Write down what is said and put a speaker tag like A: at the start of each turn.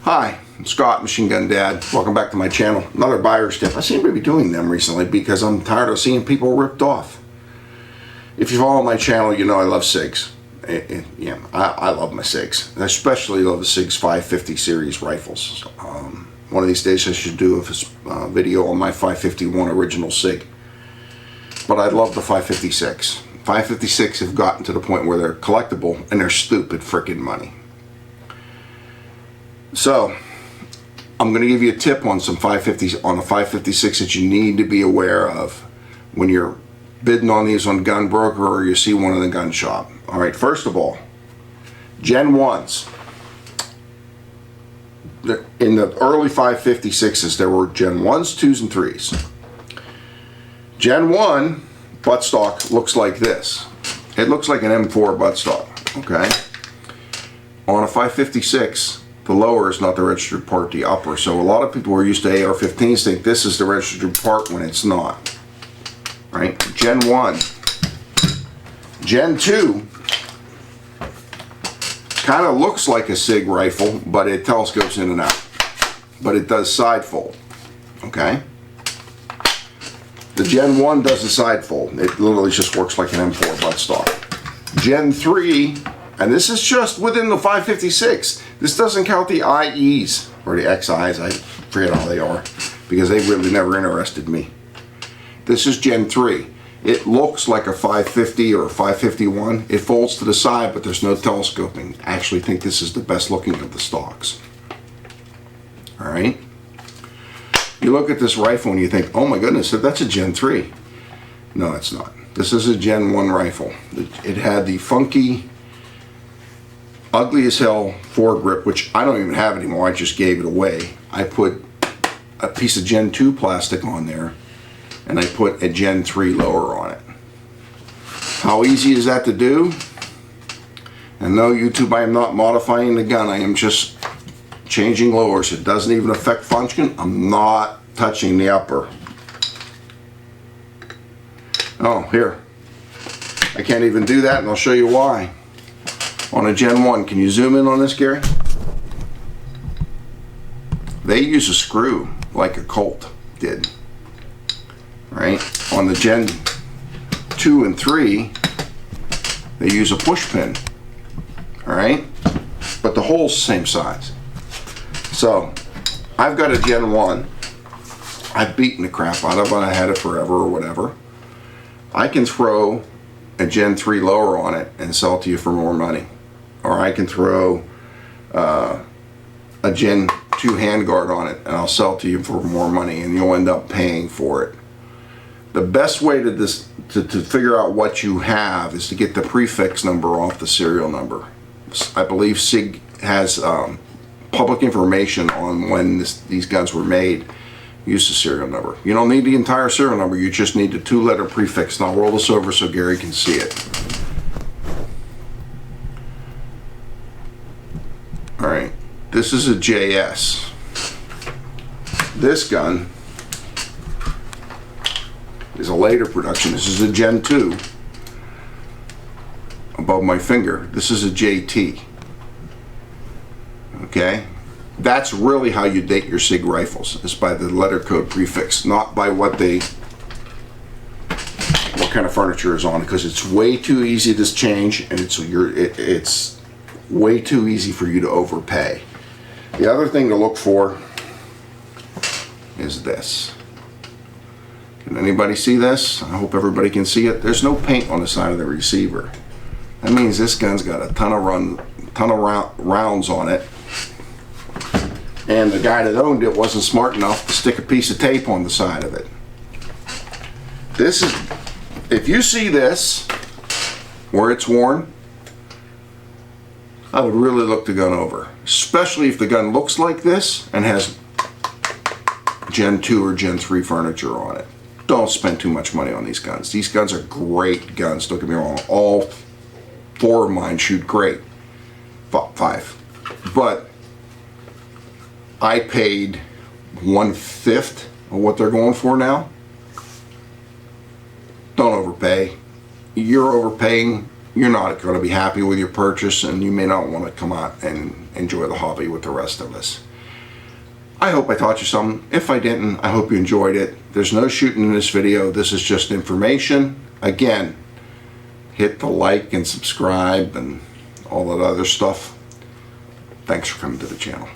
A: Hi, I'm Scott, Machine Gun Dad. Welcome back to my channel. Another buyer's tip. I seem to be doing them recently because I'm tired of seeing people ripped off. If you follow my channel, you know I love SIGs. Yeah, I love my SIGs. I especially love the SIG's 550 series rifles. One of these days I should do a video on my 551 original SIG. But I love the 556. 556 have gotten to the point where they're collectible and they're stupid freaking money. So, I'm going to give you a tip on some 550s on the 556 that you need to be aware of when you're bidding on these on Gun Broker or you see one in the gun shop. All right, first of all, Gen 1s. In the early 556s, there were Gen 1s, 2s, and 3s. Gen 1 buttstock looks like this. It looks like an M4 buttstock, okay? On a 556, the lower is not the registered part, the upper. So a lot of people who are used to AR-15s think this is the registered part when it's not. Right? Gen 1. Gen 2 kind of looks like a SIG rifle, but it telescopes in and out. But it does side fold. Okay? The Gen 1 does a side fold. It literally just works like an M4 buttstock. Gen 3, and this is just within the 556. This doesn't count the IEs, or the XIs, I forget how they are, because they really never interested me. This is Gen 3. It looks like a 550 or a 551. It folds to the side, but there's no telescoping. I actually think this is the best looking of the stocks. Alright? You look at this rifle and you think, oh my goodness, that's a Gen 3. No, it's not. This is a Gen 1 rifle. It had the funky, ugly as hell foregrip, which I don't even have anymore. I just gave it away. I put a piece of Gen 2 plastic on there, and I put a Gen 3 lower on it. How easy is that to do? And no, YouTube, I am not modifying the gun. I am just changing lowers. It doesn't even affect function. I'm not touching the upper. Oh, here. I can't even do that, and I'll show you why. On a Gen 1, can you zoom in on this, Gary? They use a screw like a Colt did. Right? On the Gen 2 and 3, they use a push pin. Alright? But the hole's the same size. So, I've got a Gen 1. I've beaten the crap out of it. I had it forever or whatever. I can throw a Gen 3 lower on it and sell it to you for more money. Or I can throw a Gen 2 handguard on it and I'll sell it to you for more money, and you'll end up paying for it. The best way to figure out what you have is to get the prefix number off the serial number. I believe SIG has public information on when these guns were made. Use the serial number. You don't need the entire serial number, you just need the 2-letter prefix. And I'll roll this over so Gary can see it. Alright, this is a JS. This gun is a later production. This is a Gen 2 above my finger. This is a JT. Okay? That's really how you date your SIG rifles, is by the letter code prefix, not by what kind of furniture is on it, because it's way too easy to change, and it's way too easy for you to overpay. The other thing to look for is this. Can anybody see this? I hope everybody can see it. There's no paint on the side of the receiver. That means this gun's got a ton of rounds on it. And the guy that owned it wasn't smart enough to stick a piece of tape on the side of it. This is, if you see this, where it's worn, I would really look the gun over. Especially if the gun looks like this and has Gen 2 or Gen 3 furniture on it. Don't spend too much money on these guns. These guns are great guns, don't get me wrong. All 4 of mine shoot great. 5. But I paid 1/5 of what they're going for now. Don't overpay. You're overpaying. You're not going to be happy with your purchase, and you may not want to come out and enjoy the hobby with the rest of us. I hope I taught you something. If I didn't, I hope you enjoyed it. There's no shooting in this video. This is just information. Again, hit the like and subscribe and all that other stuff. Thanks for coming to the channel.